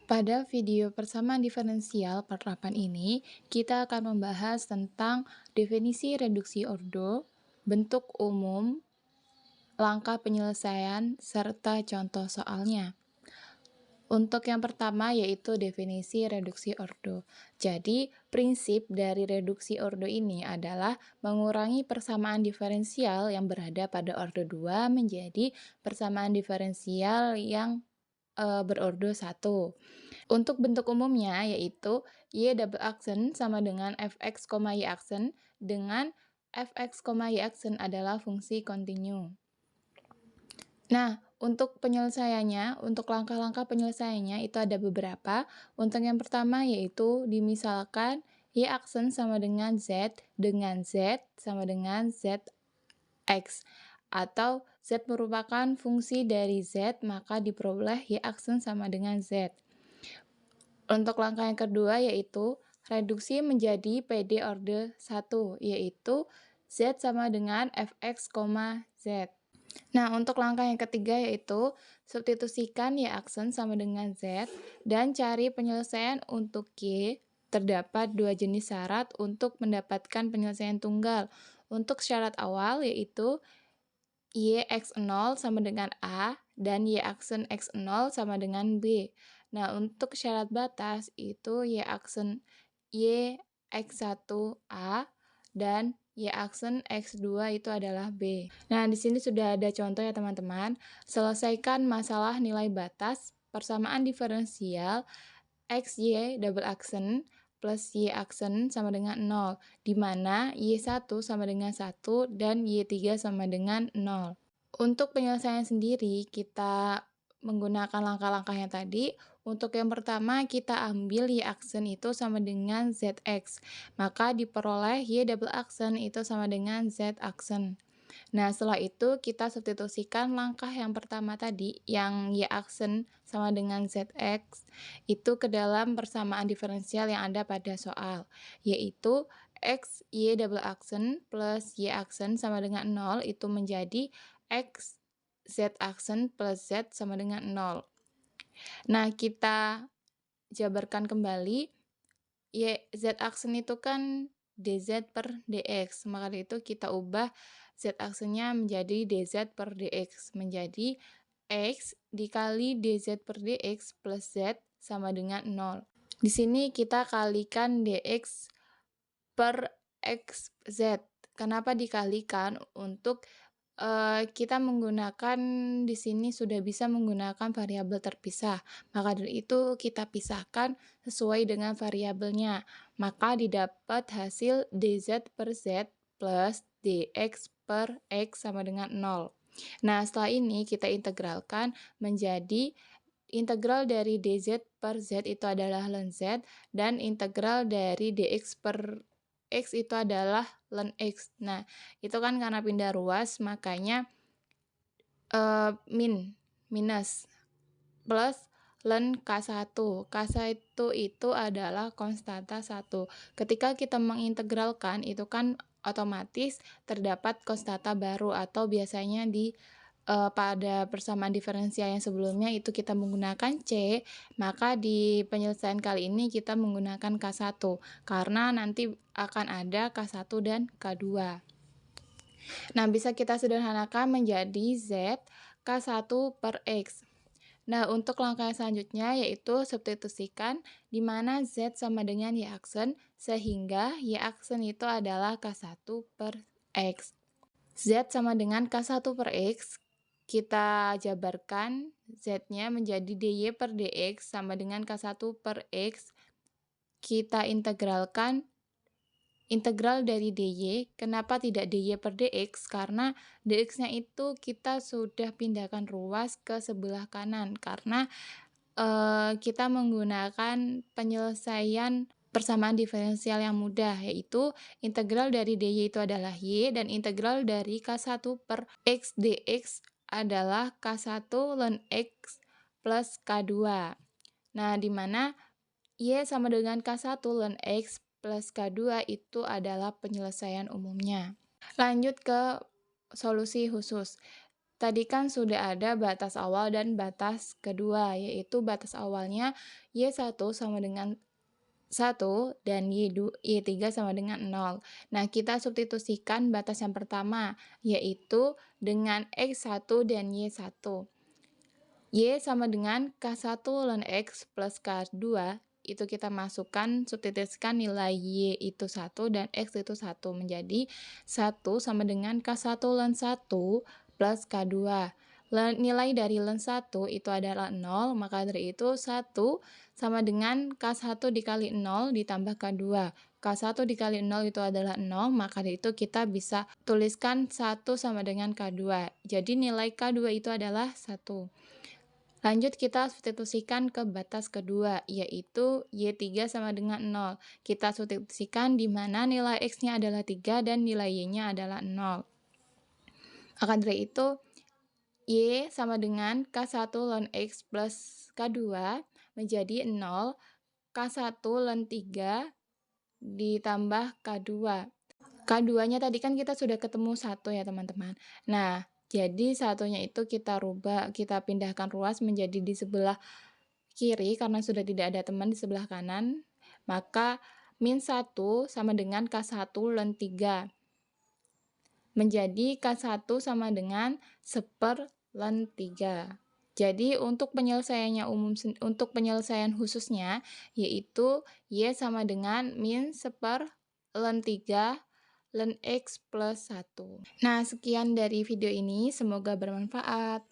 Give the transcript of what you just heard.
Pada video persamaan diferensial penerapan ini, kita akan membahas tentang definisi reduksi ordo, bentuk umum, langkah penyelesaian, serta contoh soalnya. Untuk yang pertama yaitu definisi reduksi ordo. Jadi, prinsip dari reduksi ordo ini adalah mengurangi persamaan diferensial yang berada pada ordo 2 menjadi persamaan diferensial yang berordo 1. Untuk bentuk umumnya yaitu y double aksen sama dengan fx, y aksen dengan fx, y aksen adalah fungsi kontinu. Nah, untuk penyelesaiannya, untuk langkah-langkah penyelesaiannya itu ada beberapa. Untuk yang pertama yaitu dimisalkan y aksen sama dengan z sama dengan zx. Atau z merupakan fungsi dari z, maka diperoleh y aksen sama dengan z. Untuk langkah yang kedua yaitu reduksi menjadi PD order 1, yaitu z sama dengan fx, z. Nah, untuk langkah yang ketiga yaitu substitusikan y aksen sama dengan z dan cari penyelesaian untuk y. Terdapat dua jenis syarat untuk mendapatkan penyelesaian tunggal. Untuk syarat awal yaitu y x0 sama dengan A dan y aksen x0 sama dengan B. Nah, untuk syarat batas itu y aksen y x1 A dan y aksen x2 itu adalah B. Nah, di sini sudah ada contoh ya teman-teman. Selesaikan masalah nilai batas persamaan diferensial xy double aksen plus y aksen sama dengan 0, di mana y1 sama dengan 1 dan y3 sama dengan 0. Untuk penyelesaian sendiri, kita menggunakan langkah-langkah yang tadi. Untuk yang pertama, kita ambil y aksen itu sama dengan zx, maka diperoleh y double aksen itu sama dengan z aksen. Nah, setelah itu kita substitusikan langkah yang pertama tadi, yang y aksen sama dengan zx, itu ke dalam persamaan diferensial yang ada pada soal, yaitu x y double aksen plus y aksen sama dengan 0 itu menjadi x z aksen plus z sama dengan 0. Nah, kita jabarkan kembali, z aksen itu kan dz per dx, maka dari itu kita ubah z aksennya menjadi dz per dx, menjadi x dikali dz per dx plus z sama dengan 0. Di sini kita kalikan dx per xz. Kenapa dikalikan? Untuk kita menggunakan di sini sudah bisa menggunakan variabel terpisah. Maka dari itu kita pisahkan sesuai dengan variabelnya. Maka didapat hasil dz per z plus dx per x sama dengan 0. Nah, setelah ini kita integralkan menjadi integral dari dz per z itu adalah ln z dan integral dari dx per x itu adalah ln x. Nah, itu kan karena pindah ruas, makanya minus plus ln K1. K1 itu adalah konstanta 1. Ketika kita mengintegralkan, itu kan otomatis terdapat konstanta baru atau biasanya pada persamaan diferensial yang sebelumnya itu kita menggunakan C, maka di penyelesaian kali ini kita menggunakan K1, karena nanti akan ada K1 dan K2. Nah, bisa kita sederhanakan menjadi Z K1 per X. Nah, untuk langkah selanjutnya yaitu substitusikan di mana Z sama dengan Y aksen, sehingga Y aksen itu adalah K1 per X. Z sama dengan K1 per X, kita jabarkan Z-nya menjadi dy per dx sama dengan K1 per X. Kita integralkan integral dari dy. Kenapa tidak dy per dx? Karena dx-nya itu kita sudah pindahkan ruas ke sebelah kanan. Karena kita menggunakan penyelesaian persamaan diferensial yang mudah, yaitu integral dari dy itu adalah y, dan integral dari K1 per X dx adalah K1 ln X plus K2. Nah, di mana y sama dengan K1 ln X plus K2 itu adalah penyelesaian umumnya. Lanjut ke solusi khusus. Tadi kan sudah ada batas awal dan batas kedua, yaitu batas awalnya Y1 sama dengan 1 dan Y3 sama dengan 0. Nah, kita substitusikan batas yang pertama, yaitu dengan X1 dan Y1. Y sama dengan K1 ln X plus K2, itu kita masukkan, substitusikan nilai Y itu 1 dan X itu 1, menjadi 1 sama dengan K1 ln 1 plus K2. Nilai dari ln 1 itu adalah 0, maka dari itu 1 sama dengan K1 dikali 0 ditambah K2. K1 dikali 0 itu adalah 0, maka dari itu kita bisa tuliskan 1 sama dengan K2. Jadi nilai K2 itu adalah 1. Lanjut kita substitusikan ke batas kedua, yaitu Y3 sama dengan 0. Kita substitusikan di mana nilai X-nya adalah 3 dan nilai Y-nya adalah 0. Maka dari itu, Y sama dengan K1 ln X plus K2 menjadi 0, K1 ln 3 ditambah K2. K2-nya tadi kan kita sudah ketemu 1 ya teman-teman. Nah, jadi satunya itu kita rubah, kita pindahkan ruas menjadi di sebelah kiri karena sudah tidak ada teman di sebelah kanan, maka min 1 sama dengan K1 ln 3. Menjadi K1 sama dengan 1/4 ln 3. Jadi untuk penyelesaiannya untuk penyelesaian khususnya, yaitu Y sama dengan min 1/4 ln 3 ln X plus 1. Nah, sekian dari video ini, semoga bermanfaat.